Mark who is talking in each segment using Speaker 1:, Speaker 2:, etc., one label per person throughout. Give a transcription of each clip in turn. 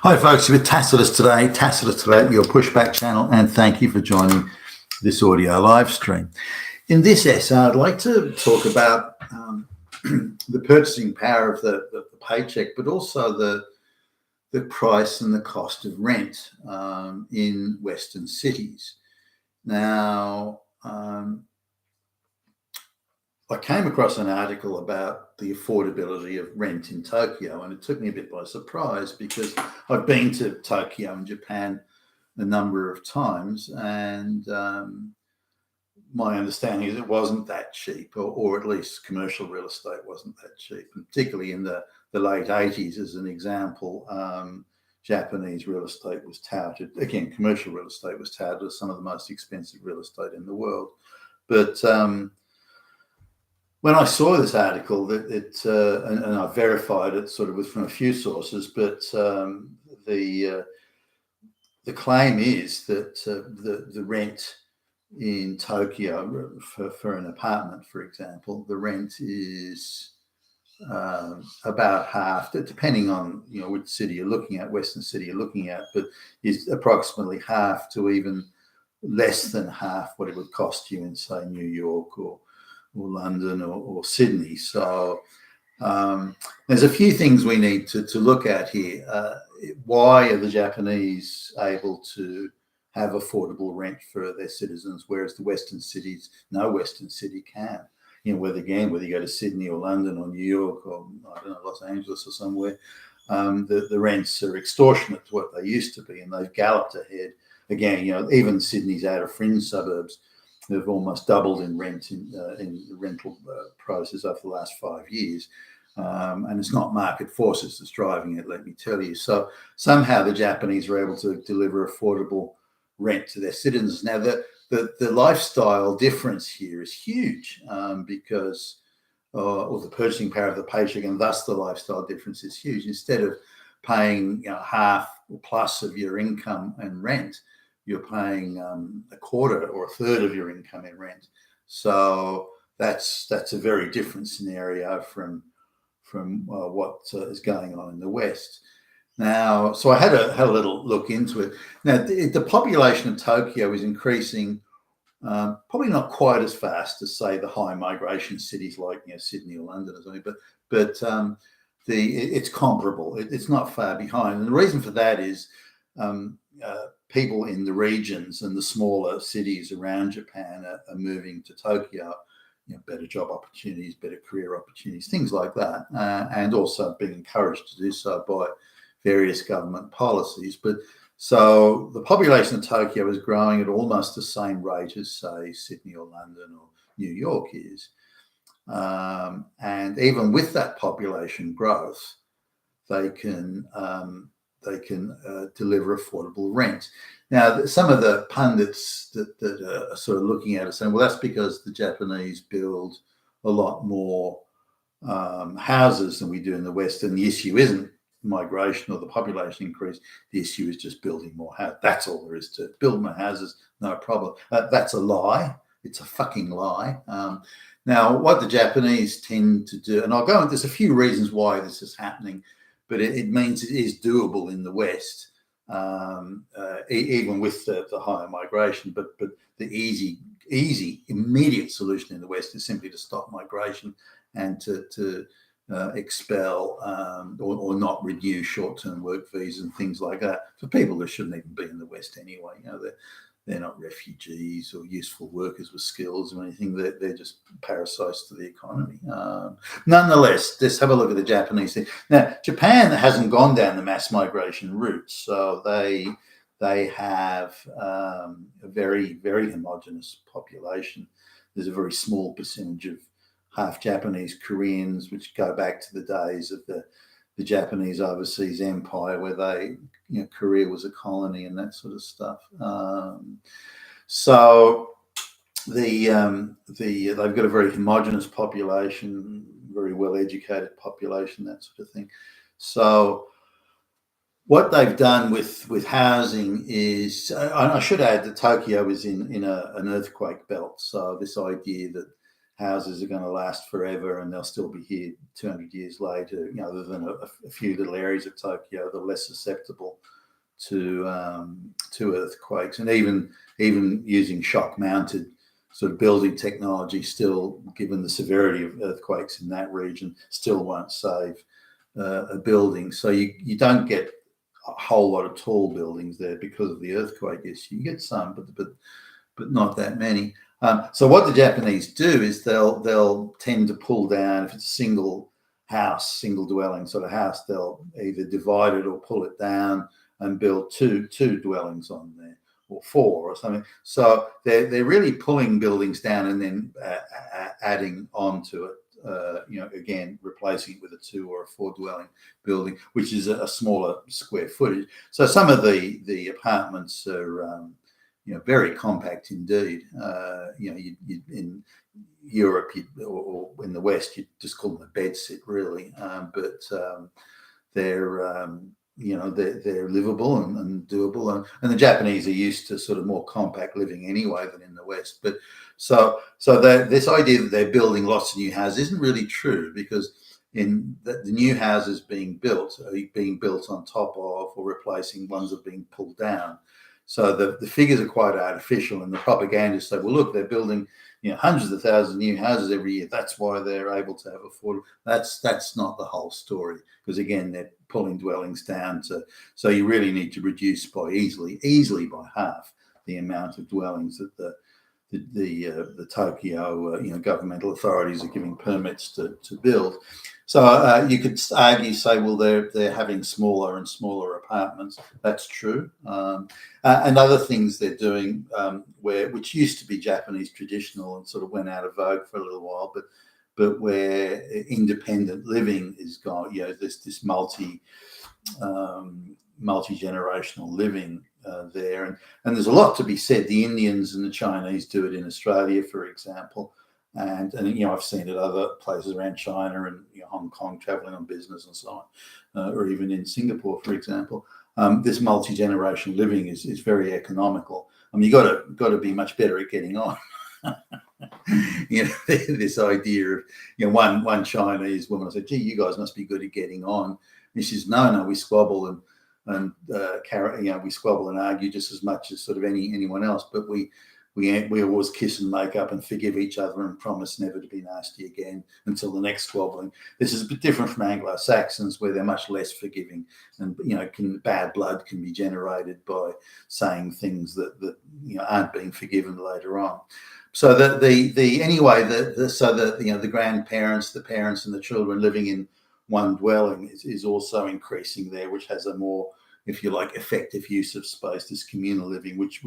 Speaker 1: Hi folks, with Tacitus today, your pushback channel, and thank you for joining this audio live stream. In this essay, I'd like to talk about the purchasing power of the paycheck, but also the price and the cost of rent in Western cities. Now, I came across an article about the affordability of rent in Tokyo, and it took me a bit by surprise because I've been to Tokyo and Japan a number of times, and my understanding is it wasn't that cheap, or at least commercial real estate wasn't that cheap, and particularly in the late 80s, as an example. Japanese real estate was touted, again, commercial real estate was touted as some of the most expensive real estate in the world. But when I saw this article, and I verified it sort of from a few sources, but the claim is that the rent in Tokyo for an apartment, for example, the rent is about half, depending on which city you're looking at, Western city you're looking at, but is approximately half to even less than half what it would cost you in, say, New York or London or Sydney. So there's a few things we need to look at here. Why are the Japanese able to have affordable rent for their citizens, whereas the Western cities, no Western city can? Whether you go to Sydney or London or New York or, I don't know, Los Angeles or somewhere, the rents are extortionate to what they used to be, and they've galloped ahead. Again, even Sydney's outer fringe suburbs, they've almost doubled in rent in the rental prices over the last 5 years. And it's not market forces that's driving it, let me tell you. So somehow the Japanese are able to deliver affordable rent to their citizens. Now, the lifestyle difference here is huge because the purchasing power of the paycheck, and thus the lifestyle difference is huge. Instead of paying half or plus of your income in rent, you're paying a quarter or a third of your income in rent. So that's a very different scenario from what is going on in the West. Now, so I had a little look into it. Now, the population of Tokyo is increasing, probably not quite as fast as, say, the high migration cities like Sydney or London or something, but it's comparable. It's not far behind, and the reason for that is people in the regions and the smaller cities around Japan are moving to Tokyo. Better job opportunities, better career opportunities, things like that, and also being encouraged to do so by various government policies. But so the population of Tokyo is growing at almost the same rate as, say, Sydney or London or New York is. And even with that population growth, they can deliver affordable rent. Now, some of the pundits that are sort of looking at it saying, well, that's because the Japanese build a lot more houses than we do in the West, and the issue isn't migration or the population increase. The issue is just building more houses. That's all there is to it. Build more houses, no problem. That's a lie. It's a fucking lie. Now, what the Japanese tend to do, and I'll go into, there's a few reasons why this is happening, but it means it is doable in the West, even with the higher migration. But the easy, immediate solution in the West is simply to stop migration and to expel or not renew short-term work visas and things like that for people that shouldn't even be in the West anyway. They're not refugees or useful workers with skills or anything. They're just parasites to the economy. Nonetheless, let's have a look at the Japanese thing. Now, Japan hasn't gone down the mass migration route, so they have a very, very homogenous population. There's a very small percentage of half Japanese Koreans, which go back to the days of the Japanese overseas empire, where Korea was a colony and that sort of stuff. So they've got a very homogenous population, very well educated population, that sort of thing. So what they've done with housing is, I should add that Tokyo is in an earthquake belt. So this idea that houses are going to last forever and they'll still be here 200 years later, other than a few little areas of Tokyo that are less susceptible to earthquakes, and even using shock mounted sort of building technology, still, given the severity of earthquakes in that region, still won't save a building. So you don't get a whole lot of tall buildings there because of the earthquake issue. You get some, but not that many. So what the Japanese do is they'll tend to pull down, if it's a single dwelling sort of house, they'll either divide it or pull it down and build two dwellings on there, or 4 or something. So they're really pulling buildings down and then adding on to it. Again, replacing it with a 2 or a 4 dwelling building, which is a smaller square footage. So some of the apartments are very compact indeed. You in Europe or in the West, you'd just call them a bed sit, really. But they're they're livable and doable, and the Japanese are used to sort of more compact living anyway than in the West. But so this idea that they're building lots of new houses isn't really true, because in the new houses being built are being built on top of or replacing ones that are being pulled down. So the figures are quite artificial, and the propagandists say, well, look, they're building hundreds of thousands of new houses every year. That's why they're able to have affordable. That's not the whole story, because again, they're pulling dwellings down so you really need to reduce by easily by half the amount of dwellings that the Tokyo governmental authorities are giving permits to build. So you could argue, say, well, they're having smaller and smaller apartments. That's true, and other things they're doing, which used to be Japanese traditional and sort of went out of vogue for a little while, but where independent living is gone. This multi-generational living there, and there's a lot to be said. The Indians and the Chinese do it in Australia, for example. And I've seen it other places around China and Hong Kong, traveling on business and so on, or even in Singapore, for example. This multi-generational living is very economical. I mean, you got to be much better at getting on. This idea of one Chinese woman, I said, "Gee, you guys must be good at getting on." And she says, "No, we squabble and we squabble and argue just as much as sort of anyone else, but we always kiss and make up and forgive each other and promise never to be nasty again until the next squabbling." This is a bit different from Anglo-Saxons, where they're much less forgiving, and bad blood can be generated by saying things that aren't being forgiven later on. So the grandparents, the parents, and the children living in one dwelling is also increasing there, which has a more, if you like, effective use of space. This communal living, which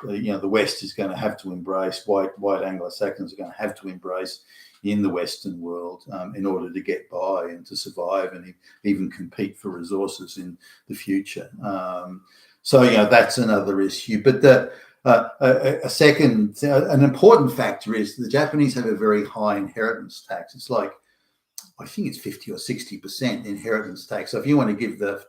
Speaker 1: the West is going to have to embrace, white Anglo-Saxons are going to have to embrace in the Western world in order to get by and to survive and even compete for resources in the future. That's another issue. But an important factor is the Japanese have a very high inheritance tax. It's like, I think it's 50 or 60% inheritance tax. So if you want to give the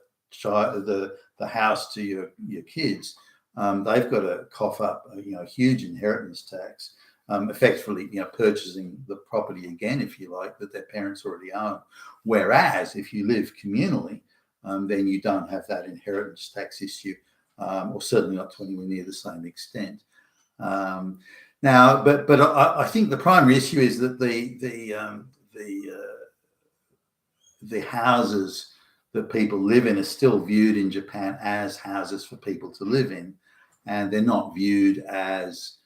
Speaker 1: house to your kids, they've got to cough up a huge inheritance tax, effectively purchasing the property again, if you like, that their parents already own. Whereas if you live communally, then you don't have that inheritance tax issue, or certainly not to anywhere near the same extent. But I think the primary issue is that the houses that people live in are still viewed in Japan as houses for people to live in, and they're not viewed as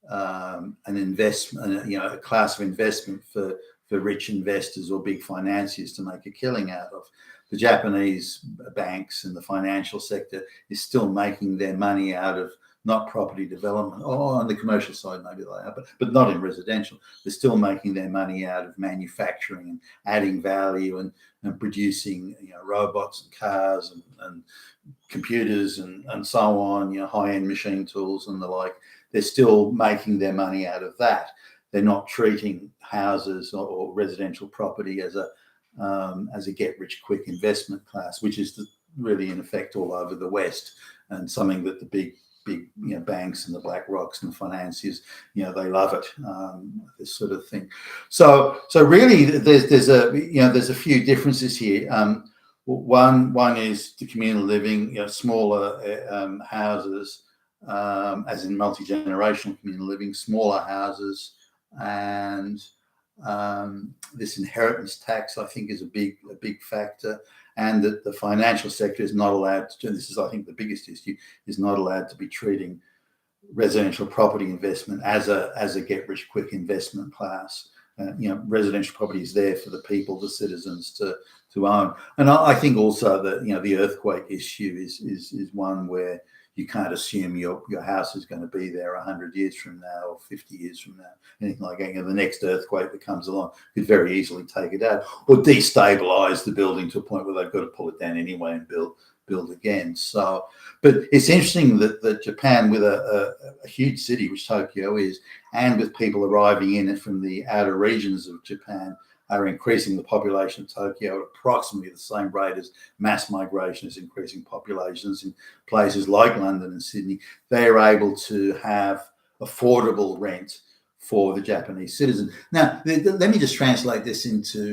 Speaker 1: an investment, a class of investment for rich investors or big financiers to make a killing out of. The Japanese banks and the financial sector is still making their money out of not property development, or on the commercial side maybe they are, but not in residential. They're still making their money out of manufacturing and adding value and producing robots and cars and computers and so on, high-end machine tools and the like. They're still making their money out of that. They're not treating houses or residential property as a get-rich-quick investment class, which is really in effect all over the West, and something that the big big, banks and the Black Rocks and the financiers, they love it, this sort of thing. So really, there's a few differences here. One is the communal living, smaller houses, as in multi-generational communal living, smaller houses, and this inheritance tax, I think, is a big factor, and that the financial sector is not allowed to. This is, I think, the biggest issue: is not allowed to be treating residential property investment as a get-rich-quick investment class. Residential property is there for the people, the citizens, to own. And I think also that the earthquake issue is one where you can't assume your house is going to be there 100 years from now or 50 years from now, anything like that. The next earthquake that comes along could very easily take it out or destabilize the building to a point where they've got to pull it down anyway and build again. So, but it's interesting that Japan, with a huge city, which Tokyo is, and with people arriving in it from the outer regions of Japan, are increasing the population of Tokyo at approximately the same rate as mass migration is increasing populations in places like London and Sydney. They are able to have affordable rent for the Japanese citizen. Now, let me just translate this into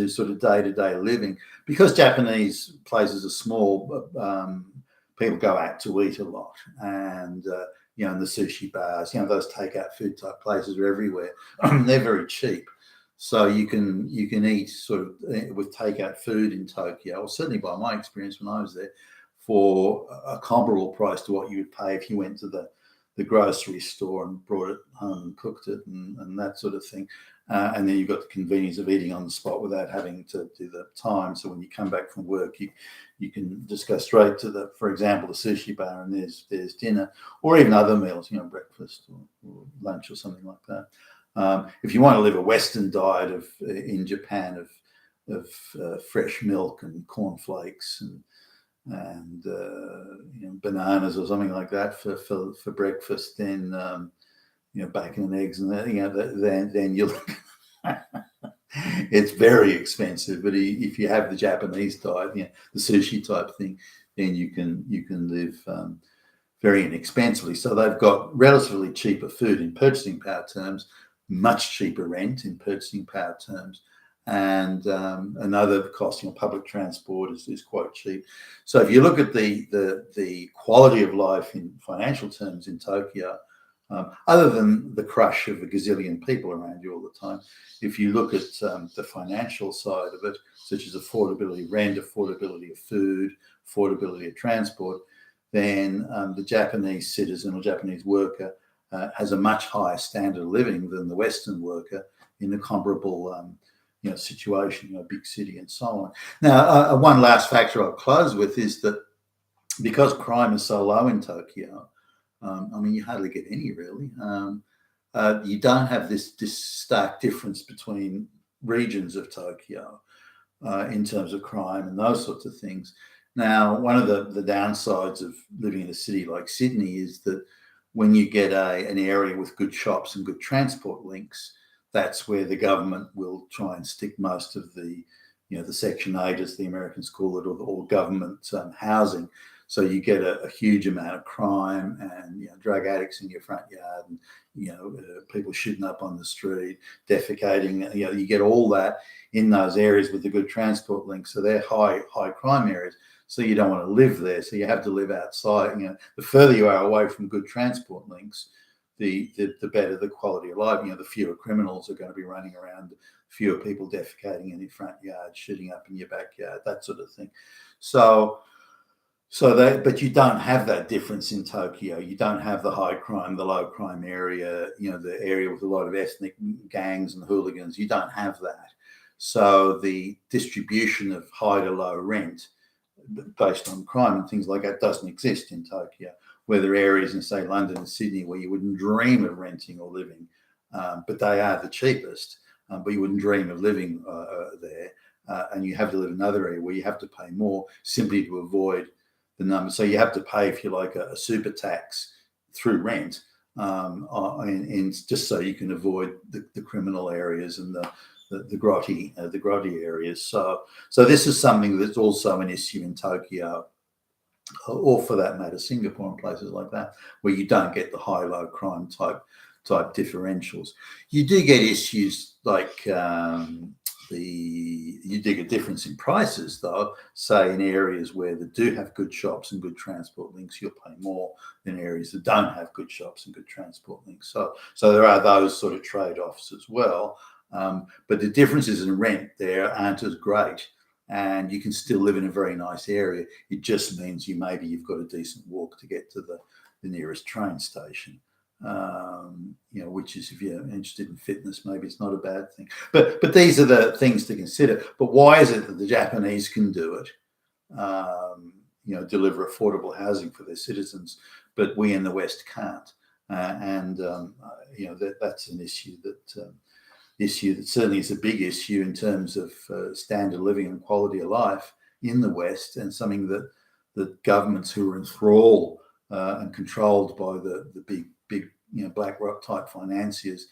Speaker 1: sort of day-to-day living. Because Japanese places are small, people go out to eat a lot, and and the sushi bars, those takeout food type places are everywhere. They're very cheap. So you can eat sort of with takeout food in Tokyo, or certainly by my experience when I was there, for a comparable price to what you would pay if you went to the grocery store and brought it home and cooked it and that sort of thing. And then you've got the convenience of eating on the spot without having to do the time. So when you come back from work, you can just go straight to for example, the sushi bar, and there's dinner, or even other meals, breakfast or lunch or something like that. If you want to live a Western diet in Japan of fresh milk and cornflakes and bananas or something like that for breakfast, then bacon and eggs, and then you'll it's very expensive. But if you have the Japanese diet, the sushi type thing, then you can live very inexpensively. So they've got relatively cheaper food in purchasing power terms, much cheaper rent in purchasing power terms, and another cost, public transport is quite cheap. So if you look at the quality of life in financial terms in Tokyo, other than the crush of a gazillion people around you all the time, if you look at the financial side of it, such as affordability rent, affordability of food, affordability of transport, then the Japanese citizen or Japanese worker has a much higher standard of living than the Western worker in a comparable situation, big city and so on. Now, one last factor I'll close with is that because crime is so low in Tokyo, you hardly get any really. You don't have this stark difference between regions of Tokyo in terms of crime and those sorts of things. Now, one of the downsides of living in a city like Sydney is that when you get an area with good shops and good transport links, that's where the government will try and stick most of the Section 8, as the Americans call it, or government housing. So you get a huge amount of crime and drug addicts in your front yard, and people shooting up on the street, defecating. You get all that in those areas with the good transport links. So they're high crime areas. So you don't want to live there. So you have to live outside. The further you are away from good transport links, the better the quality of life. The fewer criminals are going to be running around, fewer people defecating in your front yard, shooting up in your backyard, that sort of thing. But you don't have that difference in Tokyo. You don't have the high crime, the low crime area, the area with a lot of ethnic gangs and hooligans. You don't have that. So the distribution of high to low rent based on crime and things like that doesn't exist in Tokyo, where there are areas in, say, London and Sydney where you wouldn't dream of renting or living, but they are the cheapest, but you wouldn't dream of living there. And you have to live in another area where you have to pay more simply to avoid the number. So you have to pay, if you like, a super tax through rent, and just so you can avoid the criminal areas and the grotty areas. So this is something that's also an issue in Tokyo. or for that matter, Singapore and places like that, where you don't get the high-low crime type differentials. You do get issues like you do get a difference in prices, though. Say in areas where they do have good shops and good transport links, you'll pay more than areas that don't have good shops and good transport links. So there are those sort of trade-offs as well. But the differences in rent there aren't as great, and you can still live in a very nice area. It just means you've got a decent walk to get to the nearest train station. Which is, if you're interested in fitness, maybe it's not a bad thing. But these are the things to consider. But why is it that the Japanese can do it? Deliver affordable housing for their citizens, but we in the West can't. That's an issue that certainly is a big issue in terms of standard of living and quality of life in the West, and something that the governments who are enthralled and controlled by the big BlackRock type financiers.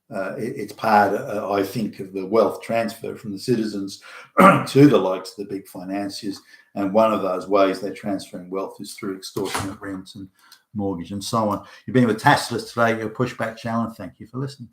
Speaker 1: It's part, I think, of the wealth transfer from the citizens to the likes of the big financiers. And one of those ways they're transferring wealth is through extortionate rent and mortgage and so on. You've been with Tacitus today, your Pushback Challenge. Thank you for listening.